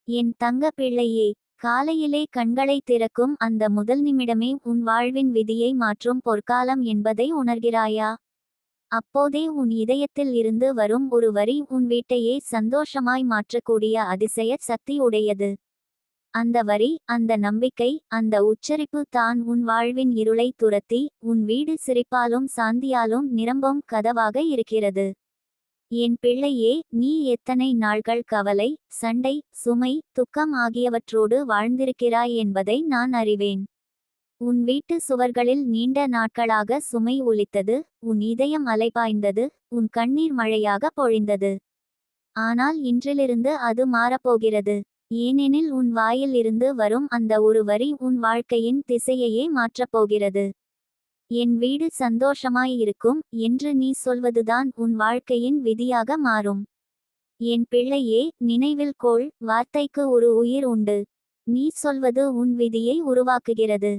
என் தங்க பிள்ளையே, காலையிலே கண்களை திறக்கும் அந்த முதல் நிமிடமே உன் வாழ்வின் விதியை மாற்றும் பொற்காலம் என்பதை உணர்கிறாயா? அப்போதே உன் இதயத்தில் இருந்து வரும் ஒரு வரி உன் வீட்டையே சந்தோஷமாய் மாற்றக்கூடிய அதிசய சக்தி உடையது. அந்த வரி, அந்த நம்பிக்கை, அந்த உச்சரிப்பு தான் உன் வாழ்வின் இருளை துரத்தி உன் வீடு சிரிப்பாலும் சாந்தியாலும் நிரம்பும் கதவாக இருக்கிறது. என் பிள்ளையே, நீ எத்தனை நாள்கள் கவலை, சண்டை, சுமை, துக்கம் ஆகியவற்றோடு வாழ்ந்திருக்கிறாய் என்பதை நான் அறிவேன். உன் வீட்டு சுவர்களில் நீண்ட நாட்களாக சுமை ஒலித்தது, உன் இதயம் அலைபாய்ந்தது, உன் கண்ணீர் மழையாக பொழிந்தது. ஆனால் இன்றிலிருந்து அது மாறப்போகிறது. ஏனெனில் உன் வாயில் இருந்து வரும் அந்த ஒரு வரி உன் வாழ்க்கையின் திசையையே மாற்றப்போகிறது. என் வீடு சந்தோஷமாய் இருக்கும் என்று நீ சொல்வதுதான் உன் வாழ்க்கையின் விதியாக மாறும். என் பிள்ளையே, நினைவில் கொள், வார்த்தைக்கு ஒரு உயிர் உண்டு. நீ சொல்வது உன் விதியை உருவாக்குகிறது.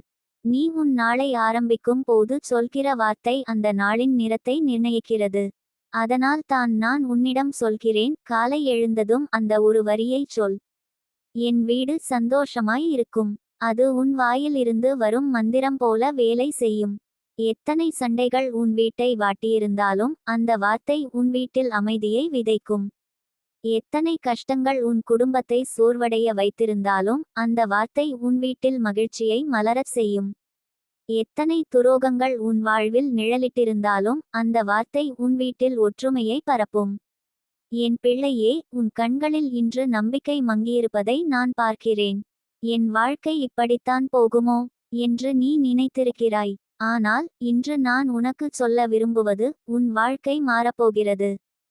நீ உன் நாளை ஆரம்பிக்கும் போது சொல்கிற வார்த்தை அந்த நாளின் நிறத்தை நிர்ணயிக்கிறது. அதனால் தான் நான் உன்னிடம் சொல்கிறேன், காலை எழுந்ததும் அந்த ஒரு வரியை சொல். என் வீடு சந்தோஷமாய் இருக்கும். அது உன் வாயில் இருந்து வரும் மந்திரம் போல வேலை செய்யும். எத்தனை சண்டைகள் உன் வீட்டை வாட்டியிருந்தாலும் அந்த வார்த்தை உன் வீட்டில் அமைதியை விதைக்கும். எத்தனை கஷ்டங்கள் உன் குடும்பத்தை சோர்வடைய வைத்திருந்தாலும் அந்த வார்த்தை உன் வீட்டில் மகிழ்ச்சியை மலரச் செய்யும். எத்தனை துரோகங்கள் உன் வாழ்வில் நிழலிட்டிருந்தாலும் அந்த வார்த்தை உன் வீட்டில் ஒற்றுமையை பரப்பும். என் பிள்ளையே, உன் கண்களில் இன்று நம்பிக்கை மங்கியிருப்பதை நான் பார்க்கிறேன். என் வாழ்க்கை இப்படித்தான் போகுமோ என்று நீ நினைத்திருக்கிறாய். ஆனால் இன்று நான் உனக்குச் சொல்ல விரும்புவது, உன் வாழ்க்கை மாறப்போகிறது.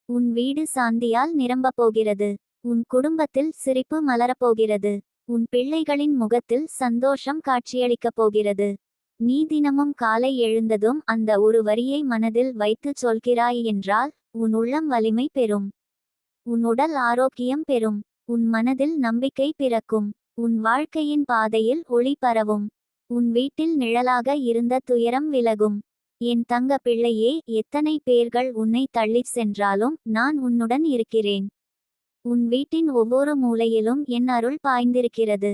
உன் வீடு சாந்தியால் நிரம்பப்போகிறது. உன் குடும்பத்தில் சிரிப்பு மலரப்போகிறது. உன் பிள்ளைகளின் முகத்தில் சந்தோஷம் காட்சியளிக்கப் போகிறது. நீ தினமும் காலை எழுந்ததும் அந்த ஒரு வரியை மனதில் வைத்துச் சொல்கிறாய் என்றால் உன் உள்ளம் வலிமை பெறும். உன் உடல் ஆரோக்கியம் பெறும். உன் மனதில் நம்பிக்கை பிறக்கும். உன் வாழ்க்கையின் பாதையில் ஒளி பரவும். உன் வீட்டில் நிழலாக இருந்த துயரம் விலகும். என் தங்க பிள்ளையே, எத்தனை பேர்கள் உன்னை தள்ளிச் சென்றாலும் நான் உன்னுடன் இருக்கிறேன். உன் வீட்டின் ஒவ்வொரு மூலையிலும் என் அருள் பாய்ந்திருக்கிறது.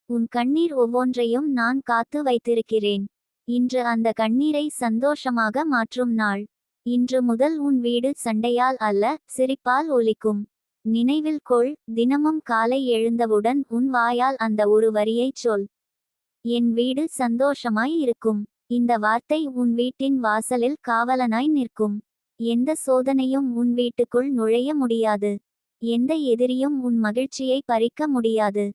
உன் கண்ணீர் ஒவ்வொன்றையும் நான் காத்து வைத்திருக்கிறேன். இன்று அந்த கண்ணீரை சந்தோஷமாக மாற்றும் நாள். இன்று முதல் உன் வீடு சண்டையால் அல்ல, சிரிப்பால் ஒலிக்கும். நினைவில் கொள், தினமும் காலை எழுந்தவுடன் உன் வாயால் அந்த ஒரு வரியைச் சொல். என் வீடு சந்தோஷமாய் இருக்கும். இந்த வார்த்தை உன் வீட்டின் வாசலில் காவலனாய் நிற்கும். எந்த சோதனையும் உன் வீட்டுக்குள் நுழைய முடியாது. எந்த எதிரியும் உன் மகிழ்ச்சியை பறிக்க முடியாது.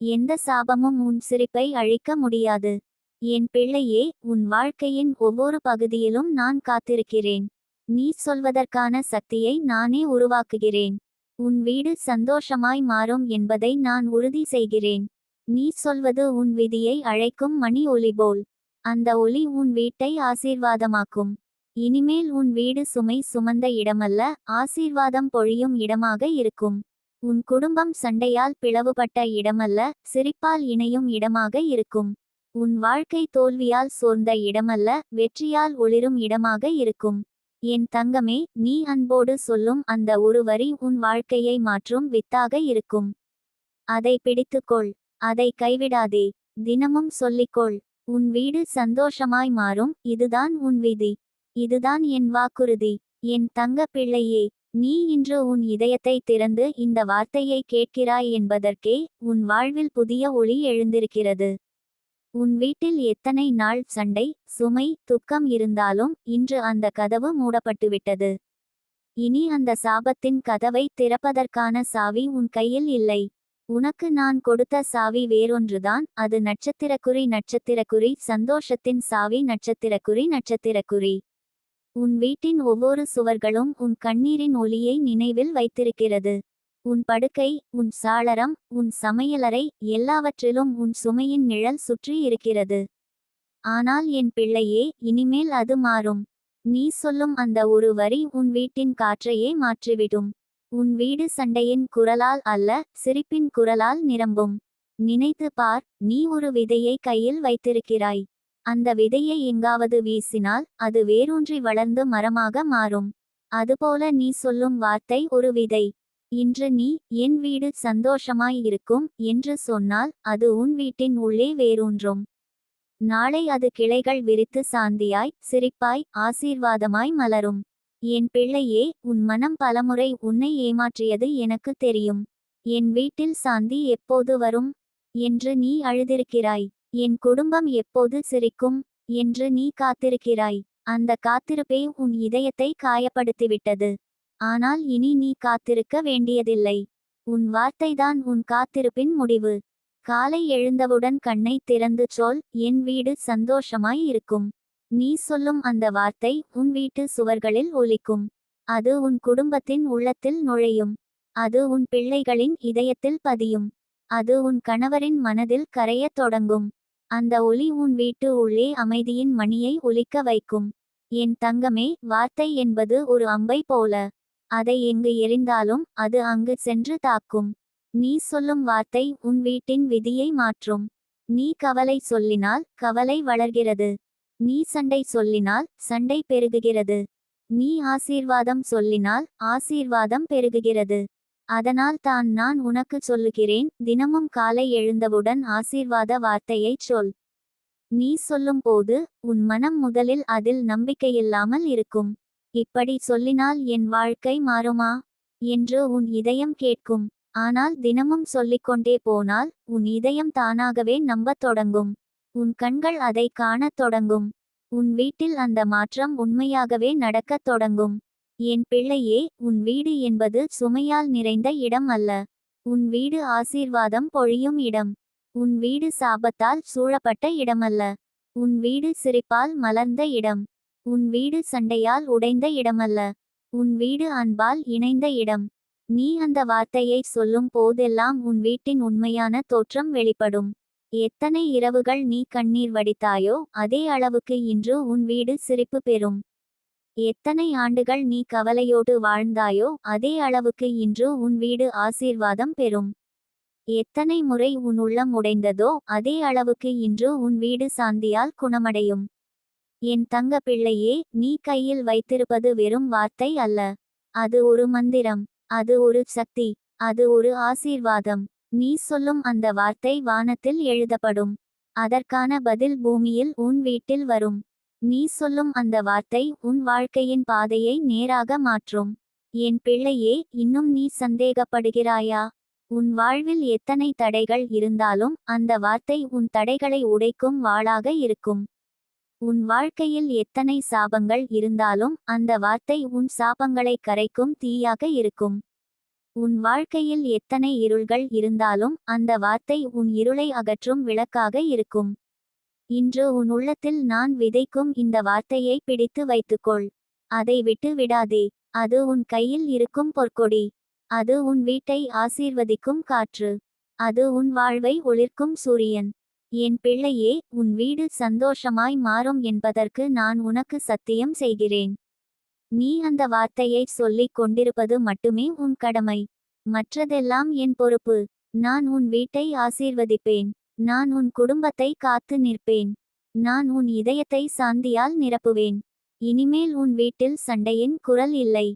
எந்த சாபமும் உன் சிரிப்பை அழிக்க முடியாது. என் பிள்ளையே, உன் வாழ்க்கையின் ஒவ்வொரு பகுதியிலும் நான் காத்திருக்கிறேன். நீ சொல்வதற்கான சக்தியை நானே உருவாக்குகிறேன். உன் வீடு சந்தோஷமாய் மாறும் என்பதை நான் உறுதி செய்கிறேன். நீ சொல்வது உன் விதியை அழைக்கும் மணி ஒலி போல். அந்த ஒலி உன் வீட்டை ஆசீர்வாதமாக்கும். இனிமேல் உன் வீடு சுமை சுமந்த இடமல்ல, ஆசீர்வாதம் பொழியும் இடமாக இருக்கும். உன் குடும்பம் சண்டையால் பிளவுபட்ட இடமல்ல, சிரிப்பால் இணையும் இடமாக இருக்கும். உன் வாழ்க்கை தோல்வியால் சோர்ந்த இடமல்ல, வெற்றியால் ஒளிரும் இடமாக இருக்கும். என் தங்கமே, நீ அன்போடு சொல்லும் அந்த ஒரு வரி உன் வாழ்க்கையை மாற்றும் வித்தாக இருக்கும். அதை பிடித்துக்கொள். அதை கைவிடாதே. தினமும் சொல்லிக்கொள். உன் வீடு சந்தோஷமாய் மாறும். இதுதான் உன் விதி. இதுதான் என் வாக்குறுதி. என் தங்க பிள்ளையே, நீ இன்று உன் இதயத்தை திறந்து இந்த வார்த்தையை கேட்கிறாய் என்பதற்கே உன் வாழ்வில் புதிய ஒளி எழுந்திருக்கிறது. உன் வீட்டில் எத்தனை நாள் சண்டை, சுமை, துக்கம் இருந்தாலும் இன்று அந்த கதவு மூடப்பட்டுவிட்டது. இனி அந்த சாபத்தின் கதவை திறப்பதற்கான சாவி உன் கையில் இல்லை. உனக்கு நான் கொடுத்த சாவி வேறொன்றுதான். அது நட்சத்திரக்குறி சந்தோஷத்தின் சாவி நட்சத்திரக்குறி. உன் வீட்டின் ஒவ்வொரு சுவர்களும் உன் கண்ணீரின் ஒளியை நினைவில் வைத்திருக்கிறது. உன் படுக்கை, உன் சாளரம், உன் சமையலறை, எல்லாவற்றிலும் உன் சுமையின் நிழல் சுற்றி இருக்கிறது. ஆனால் என் பிள்ளையே, இனிமேல் அது மாறும். நீ சொல்லும் அந்த ஒரு வரி உன் வீட்டின் காற்றையே மாற்றிவிடும். உன் வீடு சண்டையின் குரலால் அல்ல, சிரிப்பின் குரலால் நிரம்பும். நினைத்து பார், நீ ஒரு விதையை கையில் வைத்திருக்கிறாய். அந்த விதையை எங்காவது வீசினால் அது வேரூன்றி வளர்ந்து மரமாக மாறும். அதுபோல நீ சொல்லும் வார்த்தை ஒரு விதை. இன்று நீ என் வீடு சந்தோஷமாய் இருக்கும் என்று சொன்னால் அது உன் வீட்டின் உள்ளே வேரூன்றும். நாளை அது கிளைகள் விரித்து சாந்தியாய் சிரிப்பாய் ஆசீர்வாதமாய் மலரும். என் பிள்ளையே, உன் மனம் பலமுறை உன்னை ஏமாற்றியது எனக்கு தெரியும். என் வீட்டில் சாந்தி எப்போது வரும் என்று நீ அழுதிருக்கிறாய். என் குடும்பம் எப்போது சிரிக்கும் என்று நீ காத்திருக்கிறாய். அந்த காத்திருப்பே உன் இதயத்தை காயப்படுத்திவிட்டது. ஆனால் இனி நீ காத்திருக்க வேண்டியதில்லை. உன் வார்த்தைதான் உன் காத்திருப்பின் முடிவு. காலை எழுந்தவுடன் கண்ணை திறந்து சொல், என் வீடு சந்தோஷமாய் இருக்கும். நீ சொல்லும் அந்த வார்த்தை உன் வீட்டு சுவர்களில் ஒலிக்கும். அது உன் குடும்பத்தின் உள்ளத்தில் நுழையும். அது உன் பிள்ளைகளின் இதயத்தில் பதியும். அது உன் கணவரின் மனதில் கரையத் தொடங்கும். அந்த ஒலி உன் வீட்டு உள்ளே அமைதியின் மணியை ஒலிக்க வைக்கும். என் தங்கமே, வார்த்தை என்பது ஒரு அம்பை போல. அதை எங்கு எறிந்தாலும் அது அங்கு சென்று தாக்கும். நீ சொல்லும் வார்த்தை உன் வீட்டின் விதியை மாற்றும். நீ கவலை சொல்லினால் கவலை வளர்கிறது. நீ சண்டை சொல்லினால் சண்டை பெருகுகிறது. நீ ஆசீர்வாதம் சொல்லினால் ஆசீர்வாதம் பெருகுகிறது. அதனால் தான் நான் உனக்கு சொல்லுகிறேன், தினமும் காலை எழுந்தவுடன் ஆசீர்வாத வார்த்தையைச் சொல். நீ சொல்லும் போது உன் மனம் முதலில் அதில் நம்பிக்கையில்லாமல் இருக்கும். இப்படி சொல்லினால் என் வாழ்க்கை மாறுமா என்று உன் இதயம் கேட்கும். ஆனால் தினமும் சொல்லிக்கொண்டே போனால் உன் இதயம் தானாகவே நம்பத் தொடங்கும். உன் கண்கள் அதை காணத் தொடங்கும். உன் வீட்டில் அந்த மாற்றம் உண்மையாகவே நடக்கத் தொடங்கும். என் பிள்ளையே, உன் வீடு என்பது சுமையால் நிறைந்த இடம் அல்ல. உன் வீடு ஆசீர்வாதம் பொழியும் இடம். உன் வீடு சாபத்தால் சூழப்பட்ட இடமல்ல. உன் வீடு சிரிப்பால் மலர்ந்த இடம். உன் வீடு சண்டையால் உடைந்த இடமல்ல. உன் வீடு அன்பால் இணைந்த இடம். நீ அந்த வார்த்தையை சொல்லும் போதெல்லாம் உன் வீட்டின் உண்மையான தோற்றம் வெளிப்படும். எத்தனை இரவுகள் நீ கண்ணீர் வடித்தாயோ அதே அளவுக்கு இன்று உன் வீடு சிரிப்பு பெறும். எத்தனை ஆண்டுகள் நீ கவலையோடு வாழ்ந்தாயோ அதே அளவுக்கு இன்று உன் வீடு ஆசீர்வாதம் பெறும். எத்தனை முறை உன் உள்ளம் உடைந்ததோ அதே அளவுக்கு இன்று உன் வீடு சாந்தியால் குணமடையும். என் தங்க பிள்ளையே, நீ கையில் வைத்திருப்பது வெறும் வார்த்தை அல்ல. அது ஒரு மந்திரம். அது ஒரு சக்தி. அது ஒரு ஆசீர்வாதம். நீ சொல்லும் அந்த வார்த்தை வானத்தில் எழுதப்படும். அதற்கான பதில் பூமியில் உன் வீட்டில் வரும். நீ சொல்லும் அந்த வார்த்தை உன் வாழ்க்கையின் பாதையை நேராக மாற்றும். என் பிள்ளையே, இன்னும் நீ சந்தேகப்படுகிறாயா? உன் வாழ்வில் எத்தனை தடைகள் இருந்தாலும் அந்த வார்த்தை உன் தடைகளை உடைக்கும் வாளாக இருக்கும். உன் வாழ்க்கையில் எத்தனை சாபங்கள் இருந்தாலும் அந்த வார்த்தை உன் சாபங்களை கரைக்கும் தீயாக இருக்கும். உன் வாழ்க்கையில் எத்தனை இருள்கள் இருந்தாலும் அந்த வார்த்தை உன் இருளை அகற்றும் விளக்காக இருக்கும். இன்று உன் உள்ளத்தில் நான் விதைக்கும் இந்த வார்த்தையை பிடித்து வைத்துக்கொள். அதை விட்டு விடாதே. அது உன் கையில் இருக்கும் பொற்கொடி. அது உன் வீட்டை ஆசீர்வதிக்கும் காற்று. அது உன் வாழ்வை ஒளிர்க்கும் சூரியன். என் பிள்ளையே, உன் வீடு சந்தோஷமாய் மாறும் என்பதற்கு நான் உனக்கு சத்தியம் செய்கிறேன். நீ அந்த வார்த்தையை சொல்லிக் கொண்டிருப்பது மட்டுமே உன் கடமை. மற்றதெல்லாம் என் பொறுப்பு. நான் உன் வீட்டை ஆசீர்வதிப்பேன். நான் உன் குடும்பத்தை காத்து நிற்பேன். நான் உன் இதயத்தை சாந்தியால் நிரப்புவேன். இனிமேல் உன் வீட்டில் சண்டையின் குரல் இல்லை.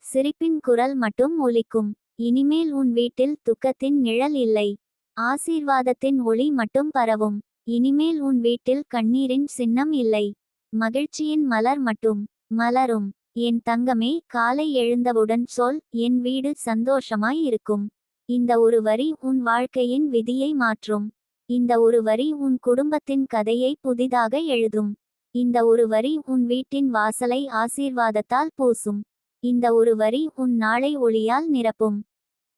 சிரிப்பின் குரல் மட்டும் ஒலிக்கும். இனிமேல் உன் வீட்டில் துக்கத்தின் நிழல் இல்லை. ஆசீர்வாதத்தின் ஒளி மட்டும் பரவும். இனிமேல் உன் வீட்டில் கண்ணீரின் சின்னம் இல்லை. மகிழ்ச்சியின் மலர் மட்டும் மலரும். என் தங்கமே, காலை எழுந்தவுடன் சொல், என் வீடு சந்தோஷமாய் இருக்கும். இந்த ஒரு வரி உன் வாழ்க்கையின் விதியை மாற்றும். இந்த ஒரு வரி உன் குடும்பத்தின் கதையை புதிதாக எழுதும். இந்த ஒரு வரி உன் வீட்டின் வாசலை ஆசீர்வாதத்தால் பூசும். இந்த ஒரு வரி உன் நாளை ஒளியால் நிரப்பும்.